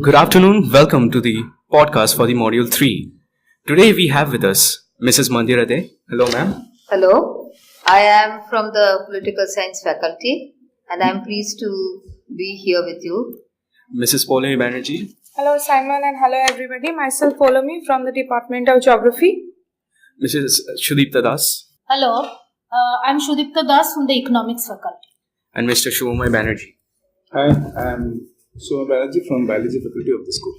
Good afternoon. Welcome to the podcast for the Module 3. Today we have with us Mrs. Mandira De. Hello, ma'am. Hello, I am from the Political Science faculty and I am pleased to be here with you. Mrs. Paulami Banerjee. Hello Simon and hello everybody. Myself Paulami from the Department of Geography. Mrs. Shudipta Das. Hello, I'm Shudipta Das from the Economics faculty. And Mr. Shomai Banerjee. Hi, I'm Shomai Banerjee from Biology faculty of the school.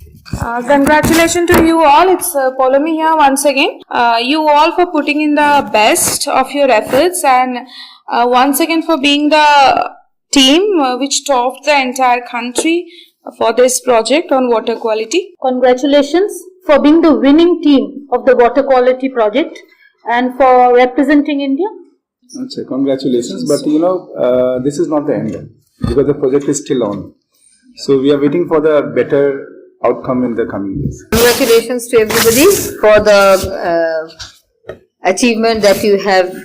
Congratulations to you all. It's Paulami here once again. You all for putting in the best of your efforts and once again for being the team which topped the entire country for this project on water quality. Congratulations for being the winning team of the water quality project and for representing India. Okay, congratulations, but this is not the end because the project is still on. So we are waiting for the better outcome in the coming days. Congratulations to everybody for the achievement that you have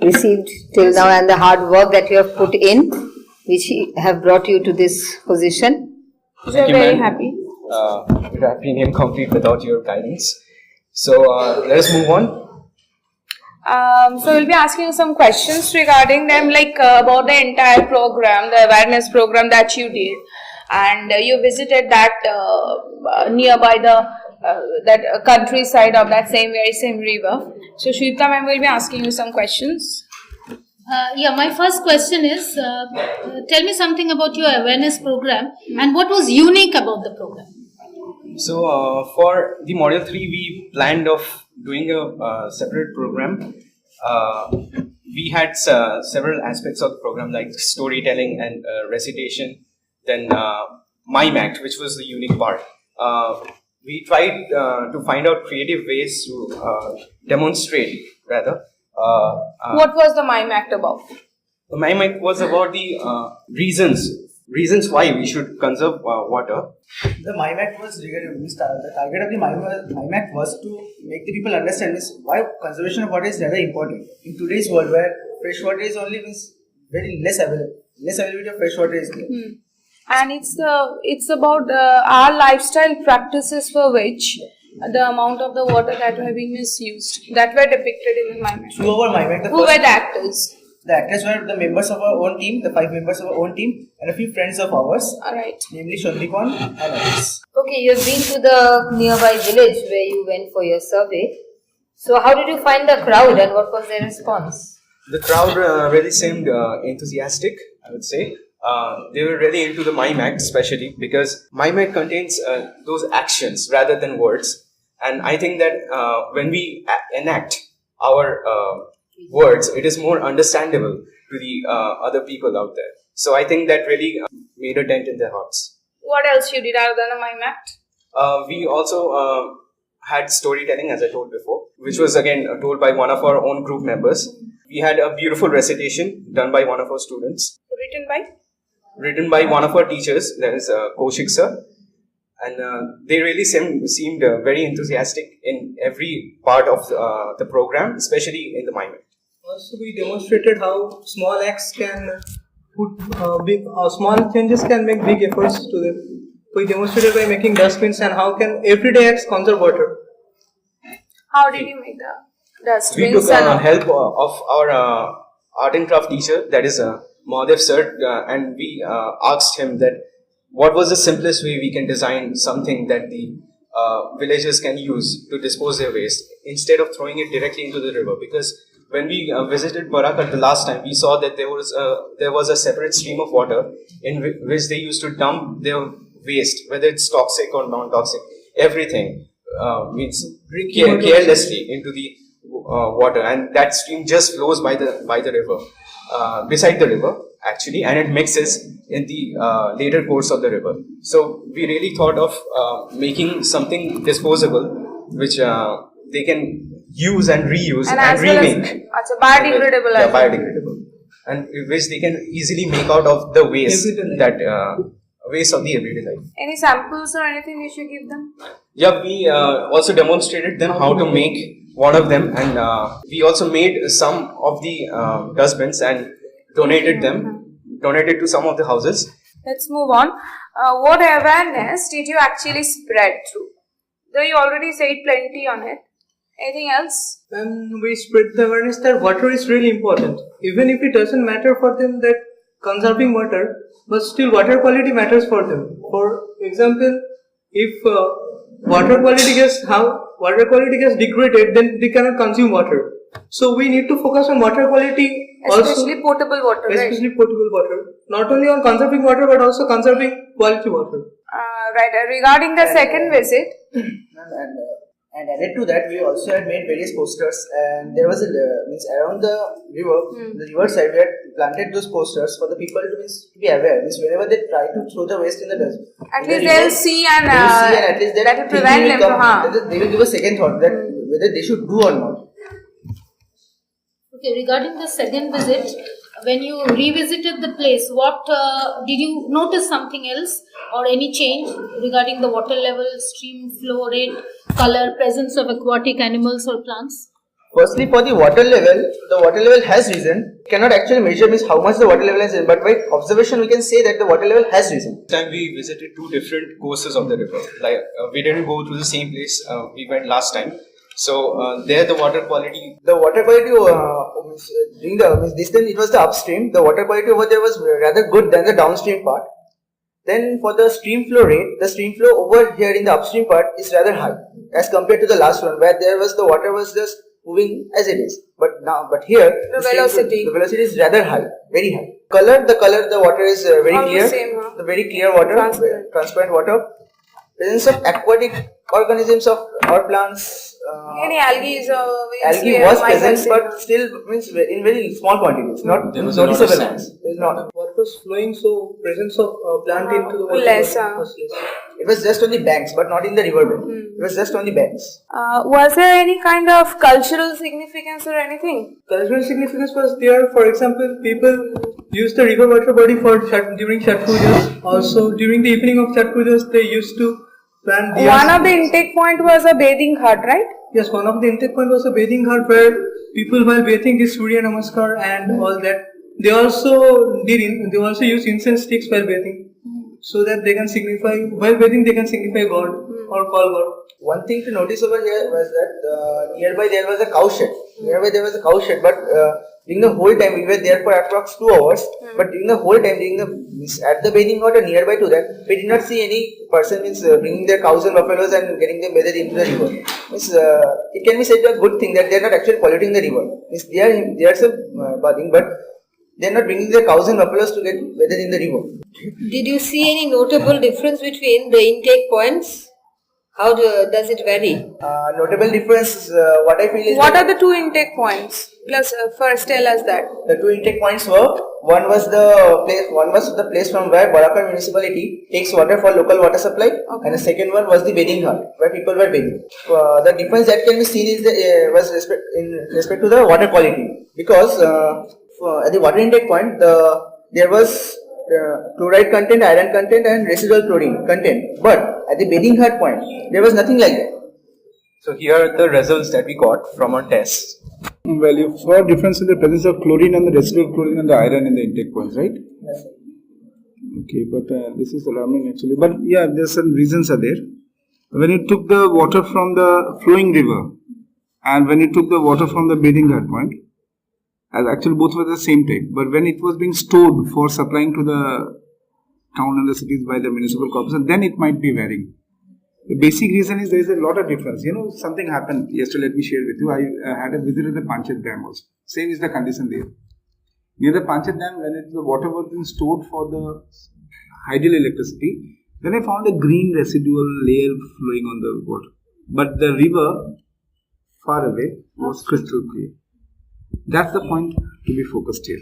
received till now and the hard work that you have put in, which have brought you to this position. We are very happy. It would have been incomplete without your guidance. So let us move on. So we'll be asking you some questions regarding them, like about the entire program, the awareness program that you did, and you visited that nearby the that countryside of that very same river. So Shweta ma'am will be asking you some questions. My first question is, tell me something about your awareness program and what was unique about the program. So for the Module 3, we planned of doing a separate program. We had several aspects of the program like storytelling and recitation, then mime act, which was the unique part. We tried to find out creative ways to demonstrate rather. What was the mime act about? The mime act was about the reasons why we should conserve water. The mime act was regarding the target of the mime act was to make the people understand why conservation of water is rather important in today's world where fresh water is only very less availability of fresh water is there. And it's about our lifestyle practices for which the amount of the water that were being misused that were depicted in the mime act. Through our mime act, who were the actors? The actors were the members of our own team, the 5 members of our own team, and a few friends of ours. Alright. Namely Shandikon and others. Okay, you have been to the nearby village where you went for your survey. So how did you find the crowd and what was their response? The crowd really seemed enthusiastic, I would say. They were really into the mime act, especially because mime act contains those actions rather than words. And I think that when we enact our words, it is more understandable to the other people out there. So I think that really made a dent in their hearts. What else you did other than the mime act? We also had storytelling, as I told before, which was again told by one of our own group members. We had a beautiful recitation done by one of our students. Written by one of our teachers, that is Kaushik sir. And they really seemed very enthusiastic in every part of the program, especially in the mime act. Also, we demonstrated how small acts can small changes can make big efforts to them. We demonstrated by making dustbins and how can everyday acts conserve water. How did you make the dustbins? We took help of our art and craft teacher, that is Mahadev sir, and we asked him that what was the simplest way we can design something that the villagers can use to dispose their waste instead of throwing it directly into the river. Because when we visited Barakat the last time, we saw that there was a separate stream of water in which they used to dump their waste, whether it's toxic or non-toxic, everything carelessly into the water, and that stream just flows by the river, beside the river actually, and it mixes in the later course of the river. So we really thought of making something disposable which they can use and reuse and remake. Well biodegradable. Biodegradable, and which they can easily make out of the waste waste of the everyday life. Any samples or anything we should give them? Yeah, we also demonstrated them how to make one of them, and we also made some of the dustbins and donated to some of the houses. Let's move on. what awareness did you actually spread through? Though you already said plenty on it. Anything else? When we spread the awareness that water is really important, even if it doesn't matter for them that conserving water, but still water quality matters for them. For example, if water quality gets degraded, then they cannot consume water. So we need to focus on water quality, Especially potable water, especially potable water. Not only on conserving water, but also conserving quality water. Right. Regarding the second visit, And added to that, we also had made various posters, and there was around the river side, we had planted those posters for the people to be aware. Means whenever they try to throw the waste in the dustbin, at least they'll see and at least that will prevent them from. They will give a second thought that whether they should do or not. Okay, regarding the second visit, when you revisited the place, what did you notice something else or any change regarding the water level, stream flow rate, color, presence of aquatic animals or plants? Firstly, for the water level has risen. Cannot actually measure means how much the water level has risen, but by observation we can say that the water level has risen. This time we visited two different courses of the river. Like we didn't go to the same place we went last time. So there the water quality. The water quality this time it was the upstream. The water quality over there was rather good than the downstream part. Then for the stream flow rate, the stream flow over here in the upstream part is rather high as compared to the last one, where there was the water was just moving as it is. But here The velocity is rather high, very high. The water is very All the clear. same, huh? The very clear water, transparent water. Presence of aquatic organisms of our plants. Any algae Algae was present, but still means in very small quantities, not noticeable amounts. Not. Water was flowing, so presence of plant into the water less, was less. It was just on the banks, but not in the river bed. It was just on the banks. Was there any kind of cultural significance or anything? Cultural significance was there. For example, people use the river water body during Chhat Pujas. Also, during the evening of Chhat Pujas, they used to plant diyas. One of the intake point was a bathing hut, right? Yes, one of the intake point was a bathing hut where people while bathing did Surya Namaskar and all that. They also use incense sticks while bathing, so that they can signify while bathing they can signify God or call God. One thing to notice over here was that nearby there was a cow shed. But during the whole time we were there for approx 2 hours. But during the whole time, at the bathing hut or nearby to that, we did not see any person bringing their cows and buffaloes and getting them bathed into the river. It can be said a good thing that they are not actually polluting the river. They are still bathing, but they are not bringing their cows and buffaloes to get bathed in the river. Did you see any notable difference between the intake points? How does it vary? Notable difference, what I feel is What are the two intake points? Plus, first tell us that. the two intake points were one was the place from where Borakar municipality takes water for local water supply, and the second one was the bathing hut where people were bathing. The difference that can be seen is in respect to the water quality, because at the water intake point there was chloride content, iron content, and residual chlorine content, but at the bathing hut point there was nothing like that. So here are the results that we got from our tests. Well, you saw a difference in the presence of chlorine and the residual chlorine and the iron in the intake points, right? Yes, sir. Okay, but this is alarming actually. But yeah, there's some reasons are there. When you took the water from the flowing river and when you took the water from the bathing hut point, as actually both were the same type, but when it was being stored for supplying to the town and the cities by the municipal corporation, then it might be varying. The basic reason is there is a lot of difference. Something happened yesterday, let me share with you. I had a visit at the Panchat Dam also. Same is the condition there. Near the Panchat Dam, when the water was being stored for the hydel electricity, then I found a green residual layer flowing on the water. But the river far away was crystal clear. That's the point to be focused here.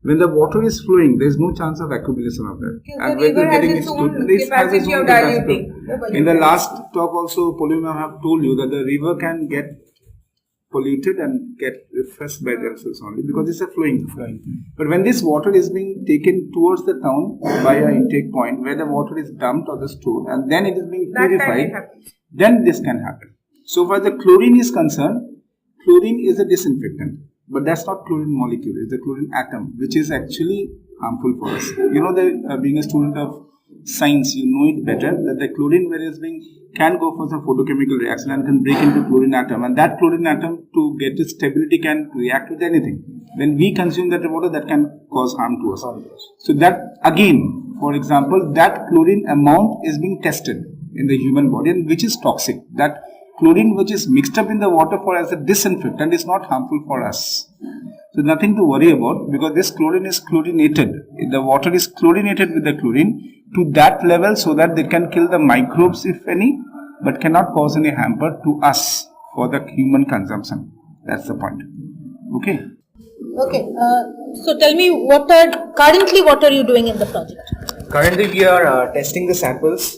When the water is flowing, there is no chance of accumulation of that. And when you're getting its own capacity of diluting. In the last talk also, Polymam have told you that the river can get polluted and get refreshed by themselves only because it's a flowing. But when this water is being taken towards the town by an intake point where the water is dumped or the stored and then it is being purified, then this can happen. So far the chlorine is concerned, chlorine is a disinfectant. But that's not chlorine molecule, it's the chlorine atom, which is actually harmful for us. Being a student of science, you know it better, that the chlorine where is being can go for some photochemical reaction and can break into chlorine atom, and that chlorine atom to get its stability can react with anything. When we consume that water, that can cause harm to us. So that again, for example, that chlorine amount is being tested in the human body, and which is toxic. That chlorine which is mixed up in the water for as a disinfectant is not harmful for us. So nothing to worry about, because this chlorine is chlorinated. The water is chlorinated with the chlorine to that level so that they can kill the microbes if any, but cannot cause any hamper to us for the human consumption. That's the point. Okay. Okay. So tell me, what are you doing in the project? Currently, we are testing the samples,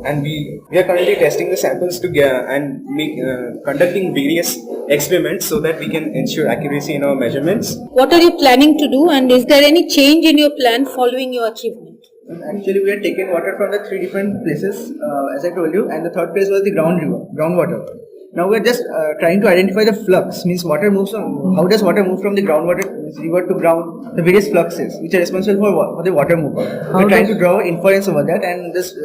and we are currently testing the samples and conducting various experiments so that we can ensure accuracy in our measurements. What are you planning to do, and is there any change in your plan following your achievement? Actually, we had taken water from the 3 different places, as I told you, and the third place was the groundwater. Now we are just trying to identify the flux, means water moves from, how does water move from the groundwater, river to ground, the various fluxes which are responsible for the water movement. We are trying to draw inference over that and just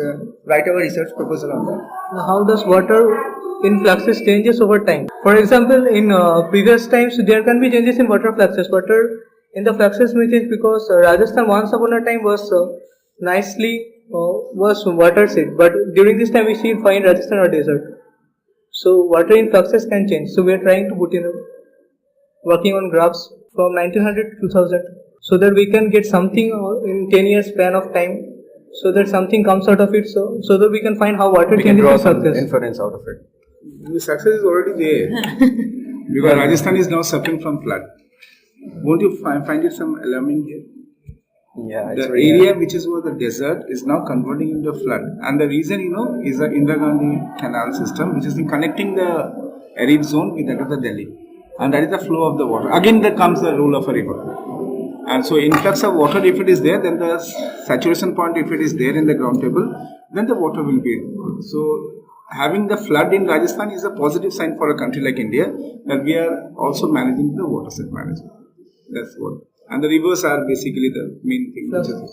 write our research proposal on that. How does water in fluxes changes over time? For example, in previous times there can be changes in water fluxes. Water in the fluxes may change because Rajasthan once upon a time was was water seat, but during this time we find Rajasthan a desert. So water in fluxes can change. So we are trying to put in working on graphs from 1900 to 2000, so that we can get something in 10 years span of time, so that something comes out of it, so that we can find how water changes in draw some fluxes. inference out of it. The success is already there because Rajasthan is now suffering from flood. Won't you find it some alarming here? Yeah, The area which was the desert is now converting into a flood, and the reason is the Indira Gandhi canal system, which is connecting the arid zone with that of the Delhi, and that is the flow of the water. Again, there comes the role of a river, and so influx of water, if it is there, then the saturation point, if it is there in the ground table, then the water will be. So having the flood in Rajasthan is a positive sign for a country like India, that we are also managing the watershed management. That's what. And the rivers are basically the main thing, which is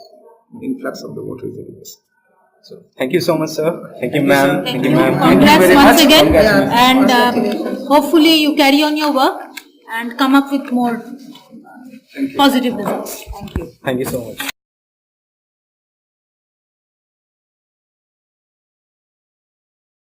influx of the water is the rivers. So, thank you so much, sir. Thank you, ma'am. Thank you. Congrats once again, and hopefully you carry on your work and come up with more positive results. Thank you. Thank you so much.